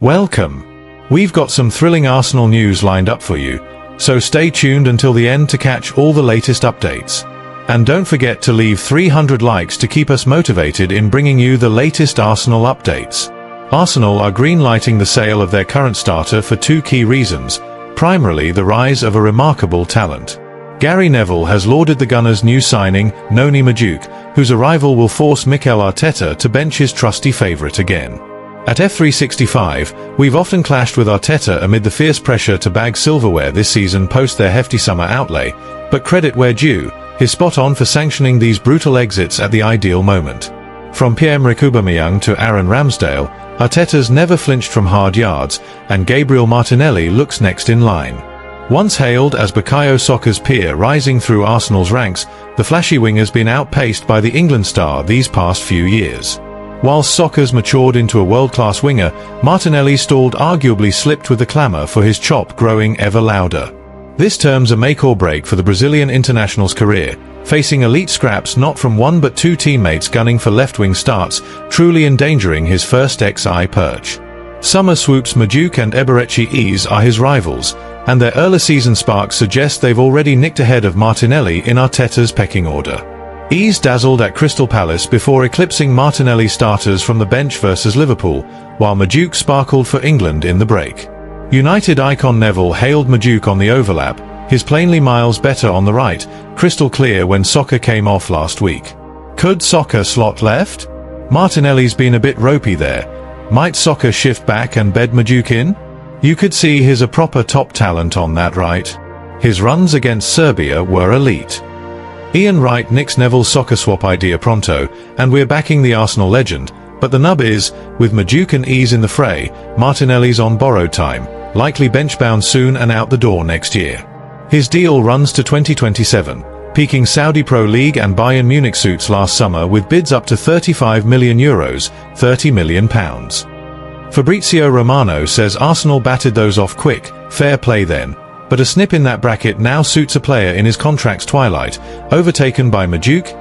Welcome. We've got some thrilling Arsenal news lined up for you, so stay tuned until the end to catch all the latest updates. And don't forget to leave 300 likes to keep us motivated in bringing you the latest Arsenal updates. Arsenal are green-lighting the sale of their current starter for two key reasons, primarily the rise of a remarkable talent. Gary Neville has lauded the Gunners' new signing, Noni Madueke, whose arrival will force Mikel Arteta to bench his trusty favourite again. At F365, we've often clashed with Arteta amid the fierce pressure to bag silverware this season post their hefty summer outlay, but credit where due, he's spot on for sanctioning these brutal exits at the ideal moment. From Pierre-Emerick Aubameyang to Aaron Ramsdale, Arteta's never flinched from hard yards, and Gabriel Martinelli looks next in line. Once hailed as Bukayo Saka's peer rising through Arsenal's ranks, the flashy winger's been outpaced by the England star these past few years. Whilst Saka's matured into a world-class winger, Martinelli's stalled arguably slipped with the clamour for his chop growing ever louder. This term's a make or break for the Brazilian international's career, facing elite scraps not from one but two teammates gunning for left-wing starts, truly endangering his first XI perch. Summer swoops Madueke and Eberechi are his rivals, and their early season sparks suggest they've already nicked ahead of Martinelli in Arteta's pecking order. Dazzled at Crystal Palace before eclipsing Martinelli's starters from the bench versus Liverpool, while Madueke sparkled for England in the break. United icon Neville hailed Madueke on the overlap, his plainly miles better on the right, crystal clear when Saka came off last week. Could Saka slot left? Martinelli's been a bit ropey there. Might Saka shift back and bed Madueke in? You could see he's a proper top talent on that right. His runs against Serbia were elite. Ian Wright nicks Neville's Saka swap idea pronto, and we're backing the Arsenal legend, but the nub is, with Madueke and in the fray, Martinelli's on borrowed time, likely bench-bound soon and out the door next year. His deal runs to 2027, peaking Saudi Pro League and Bayern Munich suits last summer with bids up to €35 million, £30 million. Fabrizio Romano says Arsenal batted those off quick, fair play then. But a snip in that bracket now suits a player in his contract's twilight, overtaken by Madueke,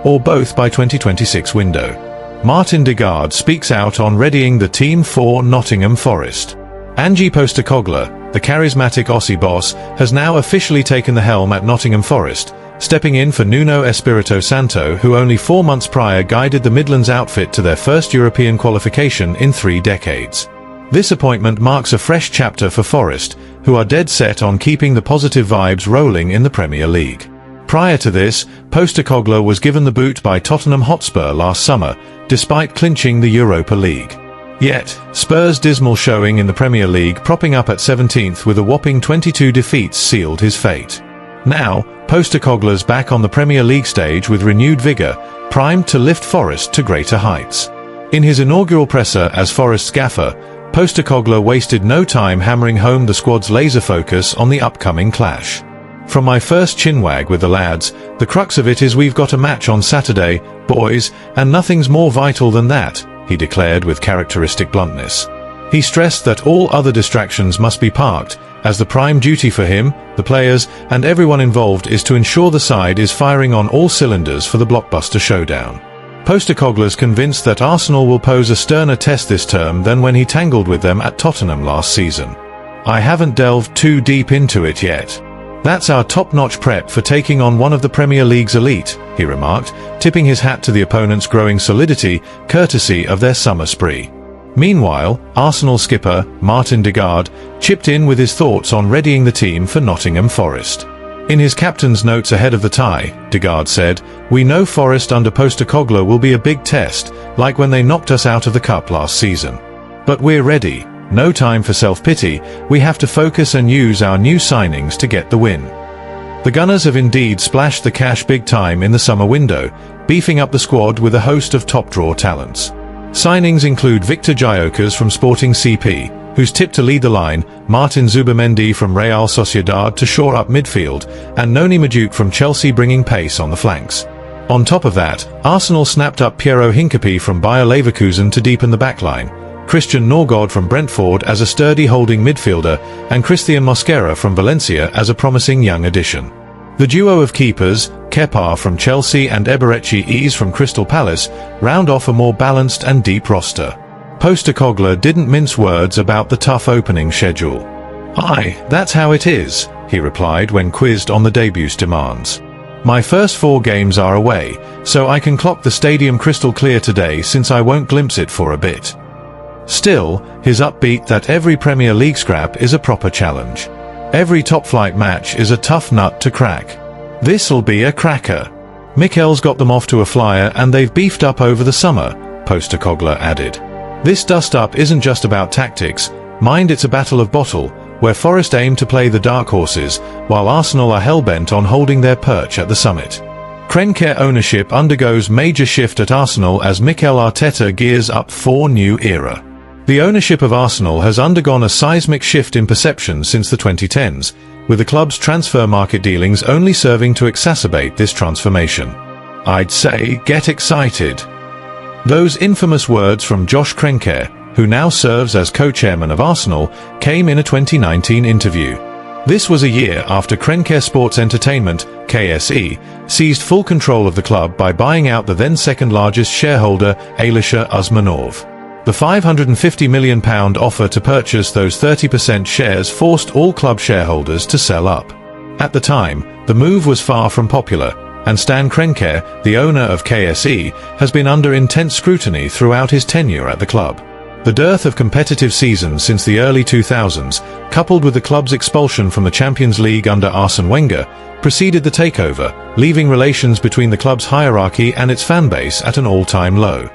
or both by 2026 window. Martin Ødegaard speaks out on readying the team for Nottingham Forest. Ange Postecoglou, the charismatic Aussie boss, has now officially taken the helm at Nottingham Forest, stepping in for Nuno Espirito Santo, who only 4 months prior guided the Midlands outfit to their first European qualification in 3 decades. This appointment marks a fresh chapter for Forest, who are dead set on keeping the positive vibes rolling in the Premier League. Prior to this, Postecoglou was given the boot by Tottenham Hotspur last summer, despite clinching the Europa League. Yet, Spurs' dismal showing in the Premier League, propping up at 17th with a whopping 22 defeats, sealed his fate. Now, Postecoglou's back on the Premier League stage with renewed vigour, primed to lift Forest to greater heights. In his inaugural presser as Forest's gaffer, Postecoglou wasted no time hammering home the squad's laser focus on the upcoming clash. From my first chinwag with the lads, the crux of it is we've got a match on Saturday, boys, and nothing's more vital than that, he declared with characteristic bluntness. He stressed that all other distractions must be parked, as the prime duty for him, the players, and everyone involved is to ensure the side is firing on all cylinders for the blockbuster showdown. Postecoglou's convinced that Arsenal will pose a sterner test this term than when he tangled with them at Tottenham last season. I haven't delved too deep into it yet. That's our top-notch prep for taking on one of the Premier League's elite, he remarked, tipping his hat to the opponent's growing solidity, courtesy of their summer spree. Meanwhile, Arsenal skipper, Martin Ødegaard, chipped in with his thoughts on readying the team for Nottingham Forest. In his captain's notes ahead of the tie, Ødegaard said, "We know Forest under Postecoglou will be a big test, like when they knocked us out of the cup last season. But we're ready, no time for self-pity, we have to focus and use our new signings to get the win." The Gunners have indeed splashed the cash big time in the summer window, beefing up the squad with a host of top-draw talents. Signings include Victor Gyökeres from Sporting CP, who's tipped to lead the line, Martin Zubimendi from Real Sociedad to shore up midfield, and Noni Madueke from Chelsea bringing pace on the flanks. On top of that, Arsenal snapped up Piero Hincapié from Bayer Leverkusen to deepen the backline, Christian Norgård from Brentford as a sturdy holding midfielder, and Christian Mosquera from Valencia as a promising young addition. The duo of keepers, Kepa from Chelsea and Eberechi from Crystal Palace, round off a more balanced and deep roster. Postecoglou didn't mince words about the tough opening schedule. "Aye, that's how it is," he replied when quizzed on the debut's demands. "My first 4 games are away, so I can clock the stadium crystal clear today since I won't glimpse it for a bit." Still, his upbeat that every Premier League scrap is a proper challenge. Every top-flight match is a tough nut to crack. "This'll be a cracker. Mikel's got them off to a flyer and they've beefed up over the summer," Postecoglou added. "This dust-up isn't just about tactics. Mind it's a battle of bottle, where Forest aim to play the dark horses, while Arsenal are hell-bent on holding their perch at the summit." Kroenke ownership undergoes major shift at Arsenal as Mikel Arteta gears up for new era. The ownership of Arsenal has undergone a seismic shift in perception since the 2010s, with the club's transfer market dealings only serving to exacerbate this transformation. "I'd say, get excited." Those infamous words from Josh Kroenke, who now serves as co-chairman of Arsenal, came in a 2019 interview. This was a year after Kroenke Sports Entertainment, KSE, seized full control of the club by buying out the then second-largest shareholder, Alisher Usmanov. The £550 million offer to purchase those 30% shares forced all club shareholders to sell up. At the time, the move was far from popular, and Stan Kroenke, the owner of KSE, has been under intense scrutiny throughout his tenure at the club. The dearth of competitive seasons since the early 2000s, coupled with the club's expulsion from the Champions League under Arsene Wenger, preceded the takeover, leaving relations between the club's hierarchy and its fan base at an all-time low.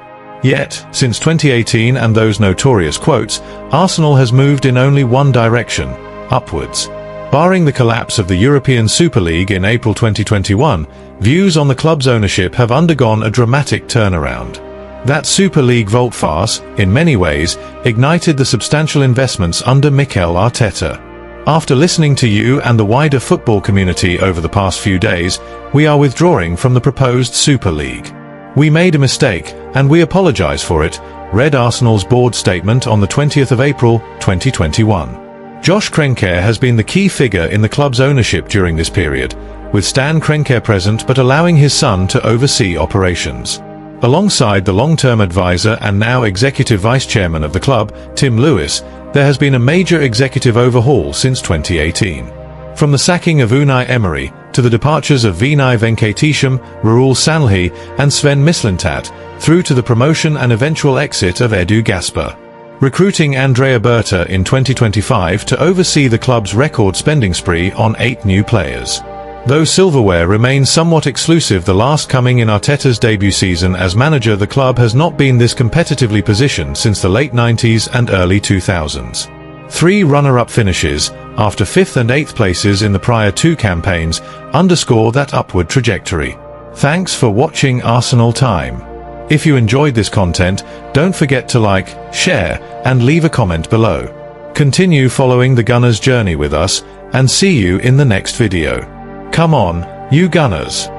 Yet, since 2018 and those notorious quotes, Arsenal has moved in only one direction: upwards. Barring the collapse of the European Super League in April 2021, views on the club's ownership have undergone a dramatic turnaround. That Super League volte-face, in many ways, ignited the substantial investments under Mikel Arteta. After listening to you and the wider football community over the past few days, we are withdrawing from the proposed Super League. "We made a mistake, and we apologize for it," read Arsenal's board statement on the 20th of April, 2021. Josh Kroenke has been the key figure in the club's ownership during this period, with Stan Kroenke present but allowing his son to oversee operations. Alongside the long-term advisor and now executive vice-chairman of the club, Tim Lewis, there has been a major executive overhaul since 2018. From the sacking of Unai Emery, to the departures of Vinay Venkatesham, Rahul Sanlhi, and Sven Mislintat, through to the promotion and eventual exit of Edu Gaspar. Recruiting Andrea Berta in 2025 to oversee the club's record spending spree on 8 new players. Though silverware remains somewhat exclusive, the last coming in Arteta's debut season as manager, the club has not been this competitively positioned since the late 90s and early 2000s. 3 runner-up finishes, after 5th and 8th places in the prior 2 campaigns, underscore that upward trajectory. Thanks for watching Arsenal Time. If you enjoyed this content, don't forget to like, share, and leave a comment below. Continue following the Gunners' journey with us, and see you in the next video. Come on, you Gunners!